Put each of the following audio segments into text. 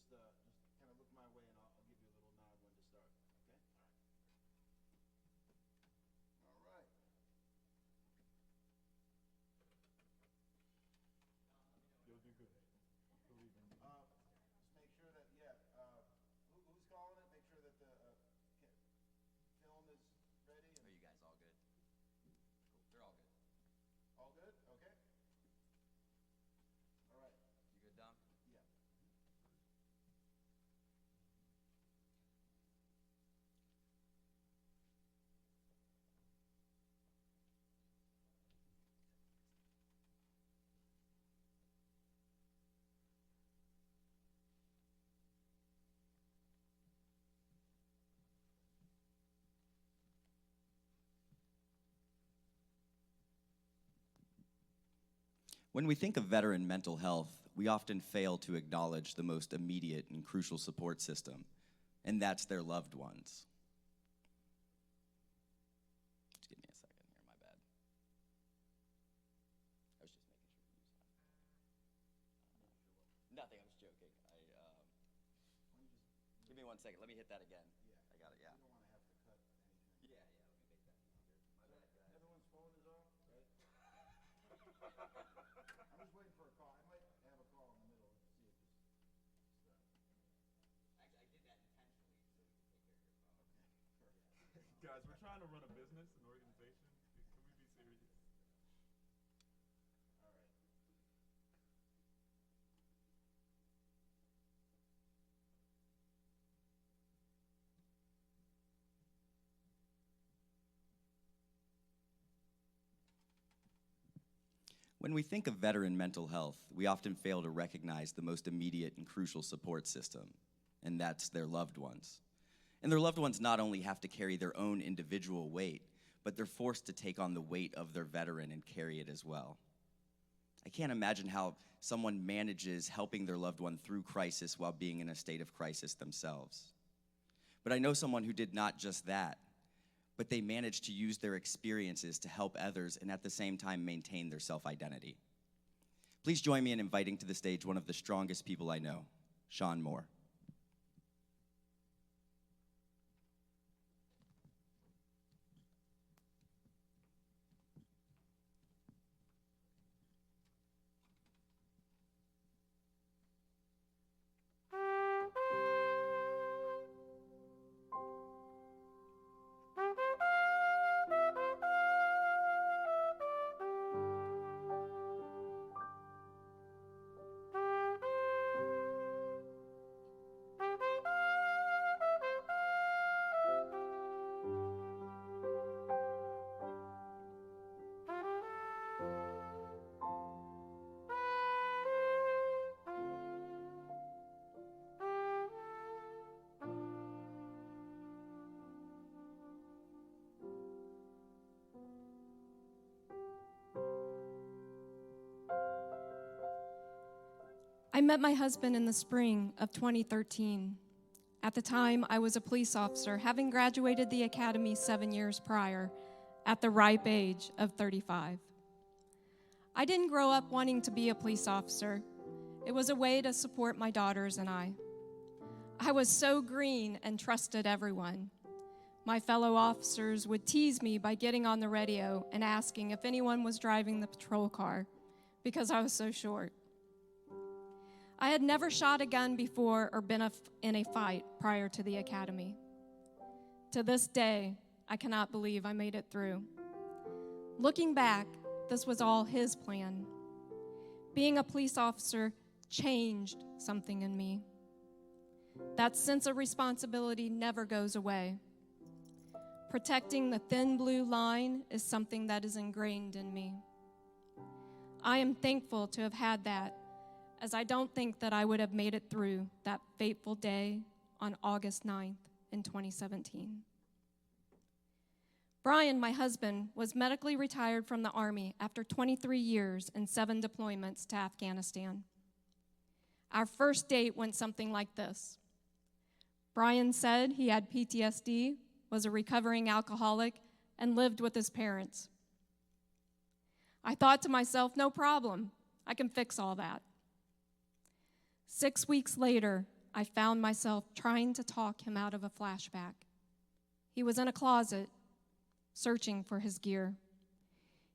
just kind of look my way, and I'll give you a little nod when to start. Okay. All right. You'll do good. Believe in me. Just make sure that who's calling it? Make sure that the film is ready. Are you guys all good? Cool. They're all good. All good? Okay. All right. You good, Dom? Yeah. When we think of veteran mental health, we often fail to acknowledge the most immediate and crucial support system, and that's their loved ones. Just give me a second here, my bad. I was just making sure you was fine. Nothing, I was joking. Give me 1 second, let me hit that again. Yeah. I got it, yeah. You don't want to have to cut anything. Yeah, let me make that easier. My bad, guys. Everyone's phone is off, right? I'm just waiting for a call. I might have a call in the middle and see if this Actually, I did that intentionally so we could take care of your phone. Okay, perfect. Guys, we're trying to run a business, an organization. Can we be serious? All right. When we think of veteran mental health, we often fail to recognize the most immediate and crucial support system, and that's their loved ones. And their loved ones not only have to carry their own individual weight, but they're forced to take on the weight of their veteran and carry it as well. I can't imagine how someone manages helping their loved one through crisis while being in a state of crisis themselves. But I know someone who did not just that, but they managed to use their experiences to help others and at the same time maintain their self-identity. Please join me in inviting to the stage one of the strongest people I know, Shawn Moore. I met my husband in the spring of 2013. At the time, I was a police officer, having graduated the academy 7 years prior, at the ripe age of 35. I didn't grow up wanting to be a police officer. It was a way to support my daughters and I. I was so green and trusted everyone. My fellow officers would tease me by getting on the radio and asking if anyone was driving the patrol car because I was so short. I had never shot a gun before or been in a fight prior to the academy. To this day, I cannot believe I made it through. Looking back, this was all his plan. Being a police officer changed something in me. That sense of responsibility never goes away. Protecting the thin blue line is something that is ingrained in me. I am thankful to have had that, as I don't think that I would have made it through that fateful day on August 9th in 2017. Bryan, my husband, was medically retired from the Army after 23 years and 7 deployments to Afghanistan. Our first date went something like this. Bryan said he had PTSD, was a recovering alcoholic, and lived with his parents. I thought to myself, no problem, I can fix all that. 6 weeks later, I found myself trying to talk him out of a flashback. He was in a closet, searching for his gear.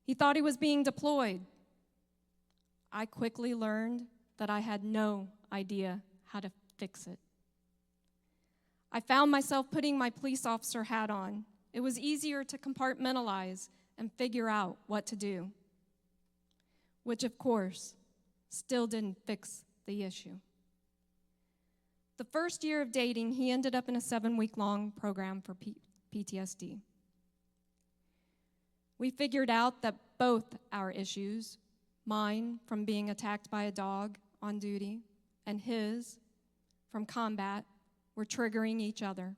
He thought he was being deployed. I quickly learned that I had no idea how to fix it. I found myself putting my police officer hat on. It was easier to compartmentalize and figure out what to do, which of course still didn't fix the issue. The first year of dating, he ended up in a 7-week-long program for PTSD. We figured out that both our issues, mine from being attacked by a dog on duty and his from combat, were triggering each other.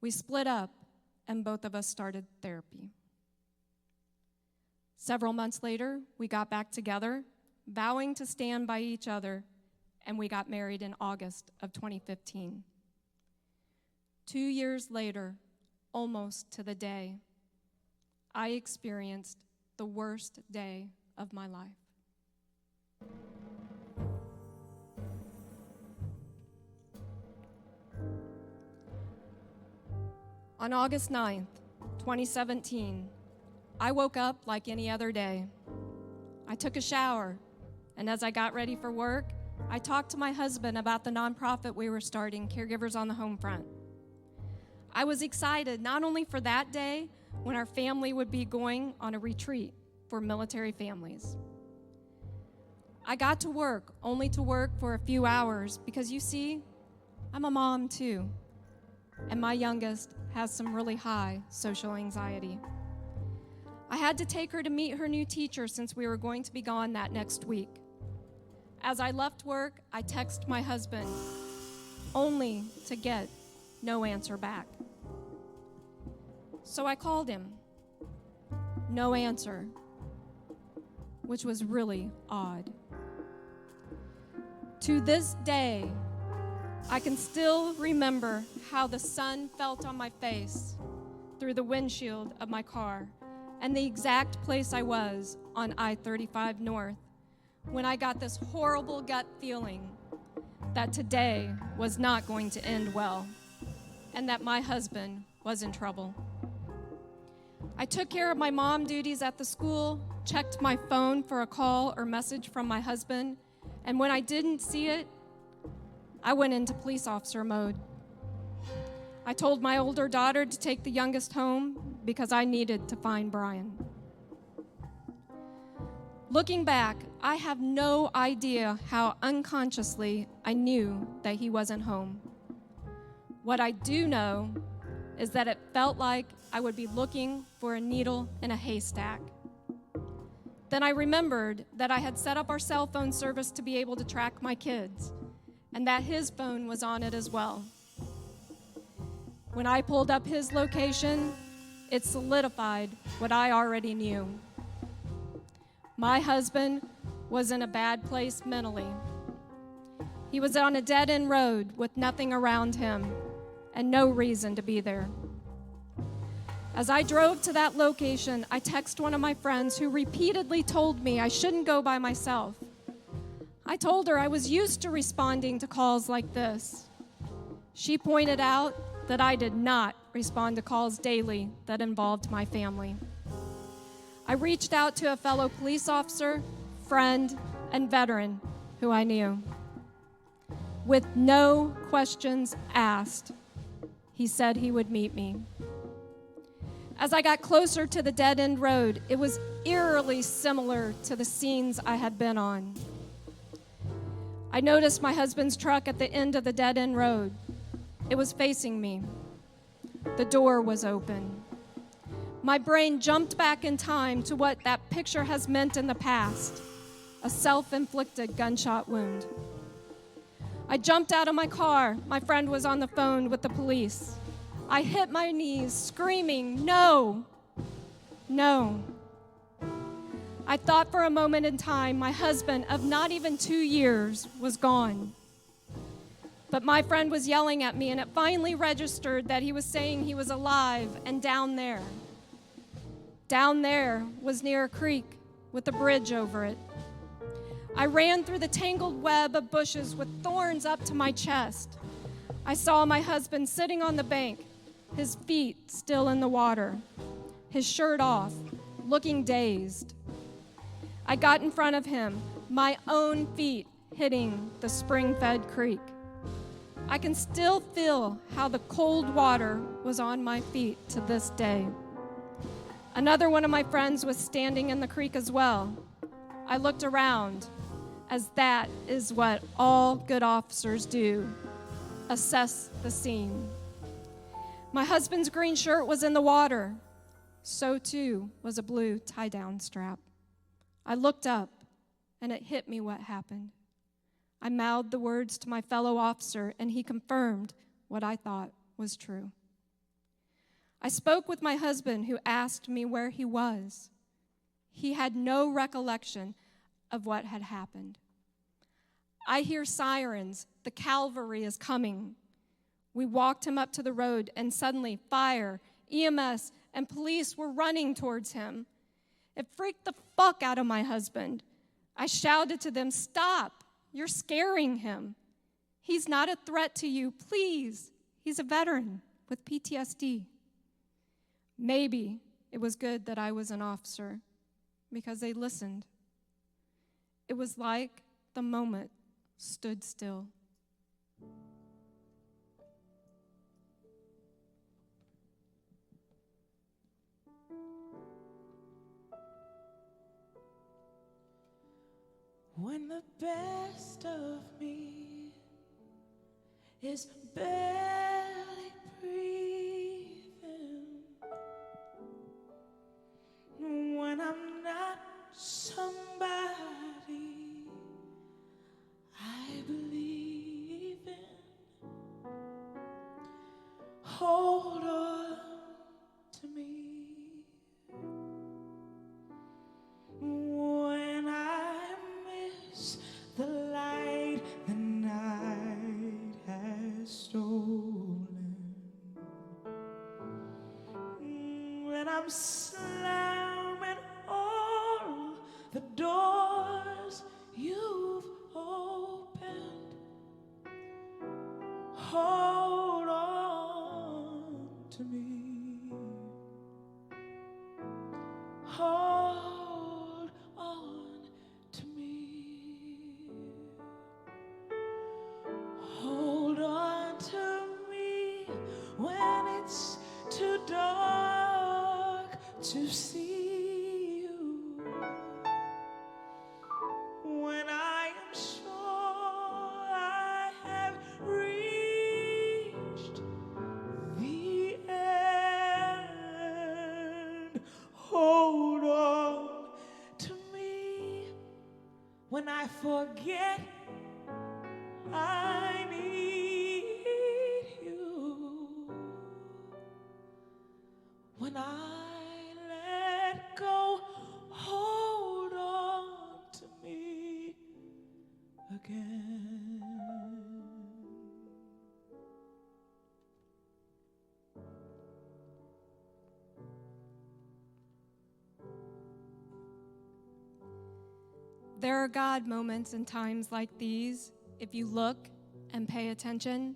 We split up and both of us started therapy. Several months later, we got back together, vowing to stand by each other, and we got married in August of 2015. 2 years later, almost to the day, I experienced the worst day of my life. On August 9th, 2017, I woke up like any other day. I took a shower, and as I got ready for work, I talked to my husband about the nonprofit we were starting, Caregivers on the Homefront. I was excited not only for that day, when our family would be going on a retreat for military families. I got to work, only to work for a few hours, because you see, I'm a mom too, and my youngest has some really high social anxiety. I had to take her to meet her new teacher since we were going to be gone that next week. As I left work, I texted my husband, only to get no answer back. So I called him. No answer, which was really odd. To this day, I can still remember how the sun felt on my face through the windshield of my car and the exact place I was on I-35 North when I got this horrible gut feeling that today was not going to end well and that my husband was in trouble. I took care of my mom duties at the school, checked my phone for a call or message from my husband, and when I didn't see it, I went into police officer mode. I told my older daughter to take the youngest home because I needed to find Bryan. Looking back, I have no idea how unconsciously I knew that he wasn't home. What I do know is that it felt like I would be looking for a needle in a haystack. Then I remembered that I had set up our cell phone service to be able to track my kids, and that his phone was on it as well. When I pulled up his location, it solidified what I already knew. My husband was in a bad place mentally. He was on a dead-end road with nothing around him and no reason to be there. As I drove to that location, I texted one of my friends who repeatedly told me I shouldn't go by myself. I told her I was used to responding to calls like this. She pointed out that I did not respond to calls daily that involved my family. I reached out to a fellow police officer, friend, and veteran who I knew. With no questions asked, he said he would meet me. As I got closer to the dead-end road, it was eerily similar to the scenes I had been on. I noticed my husband's truck at the end of the dead-end road. It was facing me. The door was open. My brain jumped back in time to what that picture has meant in the past, a self-inflicted gunshot wound. I jumped out of my car. My friend was on the phone with the police. I hit my knees, screaming, "No, no." I thought for a moment in time my husband of not even 2 years was gone. But my friend was yelling at me, and it finally registered that he was saying he was alive and down there. Down there was near a creek with a bridge over it. I ran through the tangled web of bushes with thorns up to my chest. I saw my husband sitting on the bank, his feet still in the water, his shirt off, looking dazed. I got in front of him, my own feet hitting the spring-fed creek. I can still feel how the cold water was on my feet to this day. Another one of my friends was standing in the creek as well. I looked around, as that is what all good officers do, assess the scene. My husband's green shirt was in the water. So too was a blue tie-down strap. I looked up, and it hit me what happened. I mouthed the words to my fellow officer, and he confirmed what I thought was true. I spoke with my husband, who asked me where he was. He had no recollection of what had happened. I hear sirens. The cavalry is coming. We walked him up to the road, and suddenly fire, EMS, and police were running towards him. It freaked the fuck out of my husband. I shouted to them, "Stop, you're scaring him. He's not a threat to you, please. He's a veteran with PTSD. Maybe it was good that I was an officer because they listened. It was like the moment stood still. When the best of me is barely breathing, when I'm not somebody I believe in, hold on to me. When I miss the light the night has stolen, when I'm slamming all the doors you've opened, hold on to me. Hold on to me. Hold on to me when it's too dark to see you. When I am sure I have reached the end, hold on to me when I forget I need you. When I let go, hold on to me again. There are God moments in times like these, if you look and pay attention.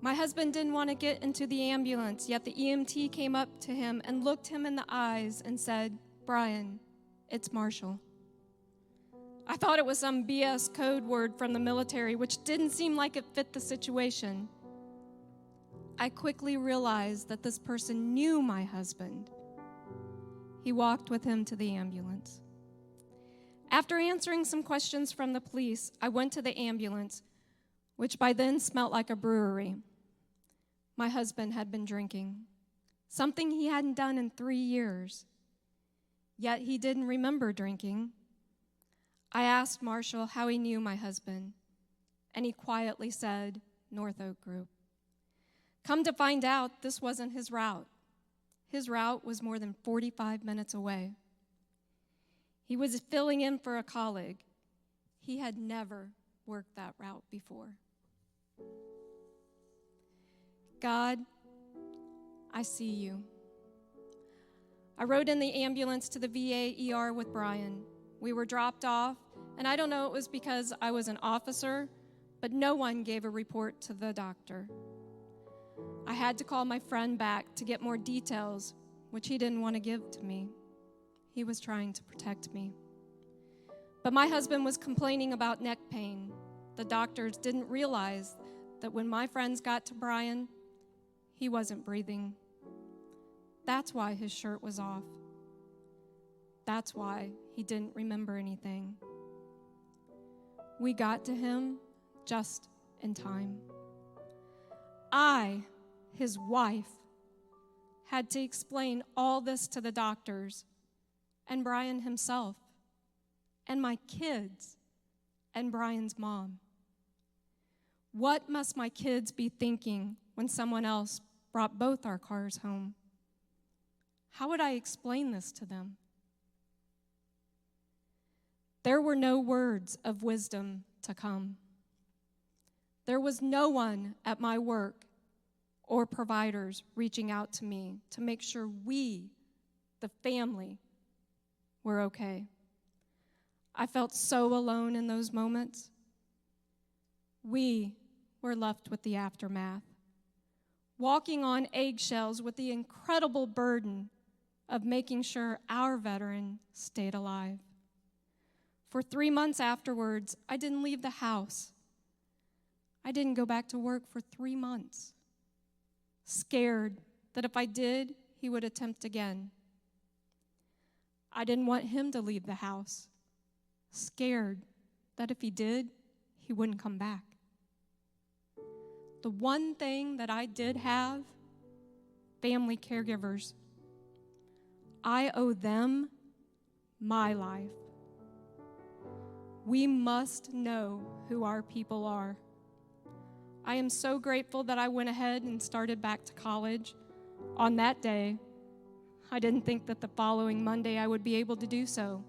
My husband didn't want to get into the ambulance, yet the EMT came up to him and looked him in the eyes and said, "Bryan, it's Marshall." I thought it was some BS code word from the military, which didn't seem like it fit the situation. I quickly realized that this person knew my husband. He walked with him to the ambulance. After answering some questions from the police, I went to the ambulance, which by then smelt like a brewery. My husband had been drinking, something he hadn't done in 3 years. Yet he didn't remember drinking. I asked Marshall how he knew my husband, and he quietly said, "North Oak Group." Come to find out, this wasn't his route. His route was more than 45 minutes away. He was filling in for a colleague. He had never worked that route before. God, I see you. I rode in the ambulance to the VA ER with Bryan. We were dropped off, And I don't know, it was because I was an officer, but no one gave a report to the doctor. I had to call my friend back to get more details, which he didn't want to give to me. He was trying to protect me. But my husband was complaining about neck pain. The doctors didn't realize that when my friends got to Bryan, he wasn't breathing. That's why his shirt was off. That's why he didn't remember anything. We got to him just in time. I, his wife, had to explain all this to the doctors and Bryan himself and my kids and Bryan's mom. What must my kids be thinking when someone else brought both our cars home? How would I explain this to them? There were no words of wisdom to come. There was no one at my work or providers reaching out to me to make sure we, the family, were okay. I felt so alone in those moments. We were left with the aftermath, walking on eggshells with the incredible burden of making sure our veteran stayed alive. For 3 months afterwards, I didn't leave the house. I didn't go back to work for 3 months, scared that if I did, he would attempt again. I didn't want him to leave the house, scared that if he did, he wouldn't come back. The one thing that I did have, family caregivers. I owe them my life. We must know who our people are. I am so grateful that I went ahead and started back to college on that day. I didn't think that the following Monday I would be able to do so,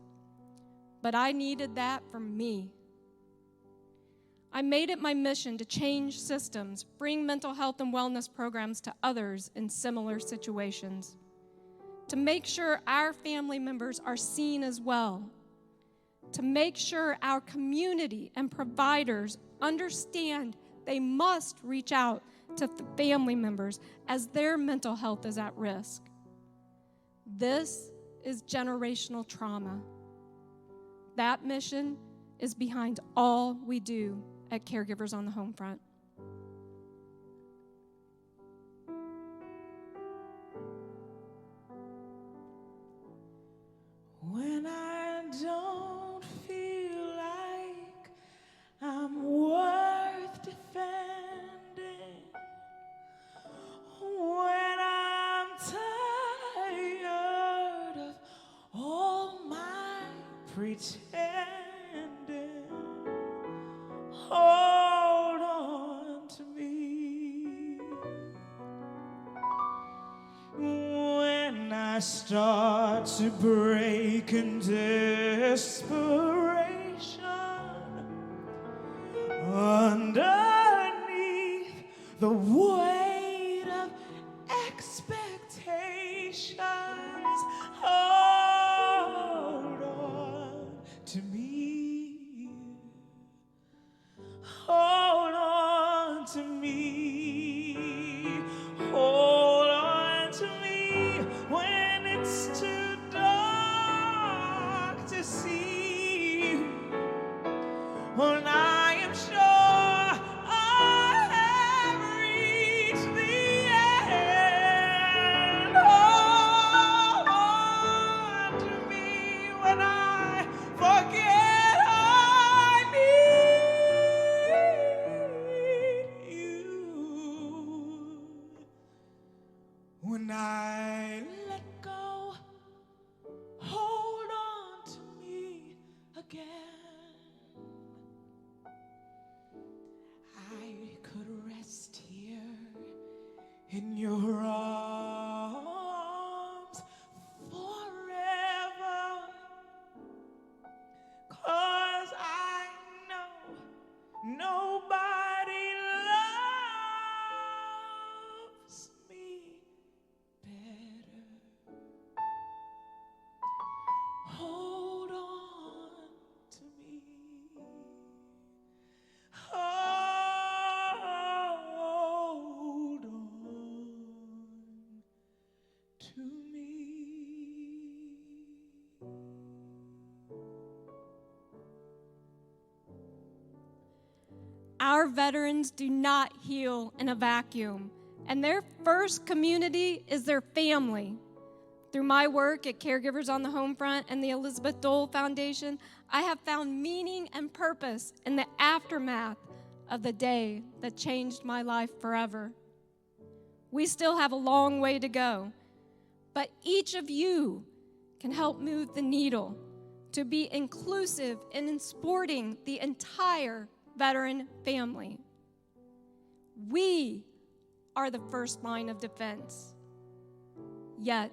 but I needed that for me. I made it my mission to change systems, bring mental health and wellness programs to others in similar situations, to make sure our family members are seen as well, to make sure our community and providers understand they must reach out to family members as their mental health is at risk. This is generational trauma. That mission is behind all we do at Caregivers on the Homefront. When I don't feel like I'm worth defending, when I'm tired of all my pretending, hold on to me. When I start to break in desperation underneath the weight of expectations, hold on to me. Hold on to me. Hold on to me when it's too dark to see. When I am sure I have reached the end. Hold on to me when I forget I need you. When I let go Our veterans do not heal in a vacuum, and their first community is their family. Through my work at Caregivers on the Homefront and the Elizabeth Dole Foundation, I have found meaning and purpose in the aftermath of the day that changed my life forever. We still have a long way to go, but each of you can help move the needle to be inclusive in supporting the entire veteran family. We are the first line of defense, yet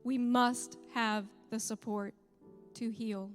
we must have the support to heal.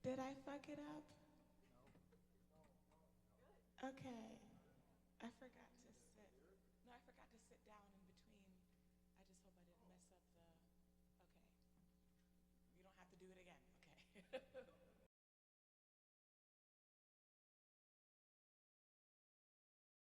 Did I fuck it up? Okay. I forgot to sit. No, I forgot to sit down in between. I just hope I didn't mess up the. Okay. You don't have to do it again. Okay.